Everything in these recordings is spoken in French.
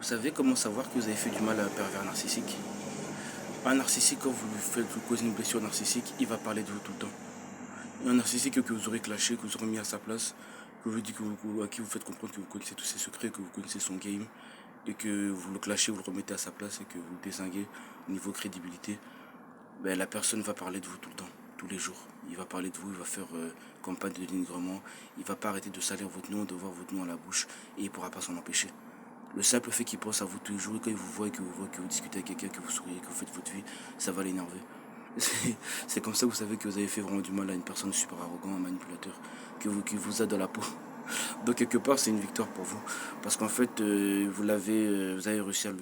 savez comment savoir que vous avez fait du mal à un pervers narcissique? Un narcissique, quand vous causez une blessure narcissique, il va parler de vous tout le temps. Et un narcissique que vous aurez clashé, que vous aurez mis à sa place, que vous dites à qui vous faites comprendre que vous connaissez tous ses secrets, que vous connaissez son game, et que vous le clashez, vous le remettez à sa place et que vous le dézinguez au niveau crédibilité, ben, la personne va parler de vous tout le temps, tous les jours. Il va parler de vous, il va faire campagne de dénigrement, il va pas arrêter de salir votre nom, de voir votre nom à la bouche, et il pourra pas s'en empêcher. Le simple fait qu'il pense à vous tous les jours, et quand il vous voit, que vous discutez avec quelqu'un, que vous souriez, que vous faites votre vie, ça va l'énerver. C'est comme ça que vous savez que vous avez fait vraiment du mal à une personne super arrogant, un manipulateur, qui vous a dans la peau. Donc quelque part c'est une victoire pour vous. Parce qu'en fait vous avez réussi à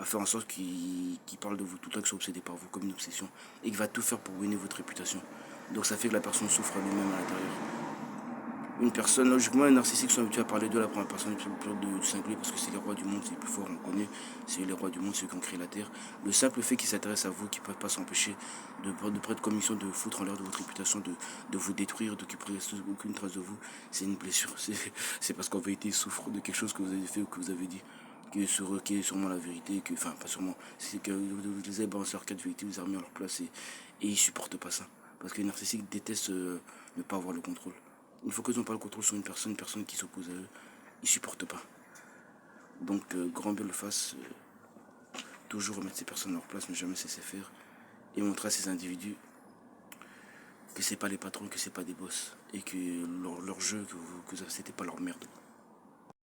faire en sorte qu'il parle de vous tout le temps, qu'il soit obsédé par vous comme une obsession. Et qu'il va tout faire pour ruiner votre réputation. Donc ça fait que la personne souffre lui-même à l'intérieur. Une personne, logiquement, un narcissique sont habitués à parler de la première personne de singulier parce que c'est les rois du monde, c'est les plus fort, on connaît, c'est les rois du monde, ceux qui ont créé la terre. Le simple fait qu'ils s'intéressent à vous, qu'ils ne peuvent pas s'empêcher de prendre commission, de foutre en l'air de votre réputation, de vous détruire, de qu'il ne reste aucune trace de vous, c'est une blessure. C'est parce qu'en vérité, ils souffrent de quelque chose que vous avez fait ou que vous avez dit. Qui est sûrement la vérité, enfin pas sûrement, c'est que vous les avez balancé leur cas de vérité, vous avez remis à leur place et ils supportent pas ça. Parce que les narcissiques détestent ne pas avoir le contrôle. Une fois qu'ils n'ont pas le contrôle sur une personne qui s'oppose à eux, ils supportent pas. Donc grand bien le fasse, toujours remettre ces personnes à leur place, ne jamais cesser faire et montrer à ces individus que c'est pas les patrons, que c'est pas des boss et que leur jeu, que c'était pas leur merde.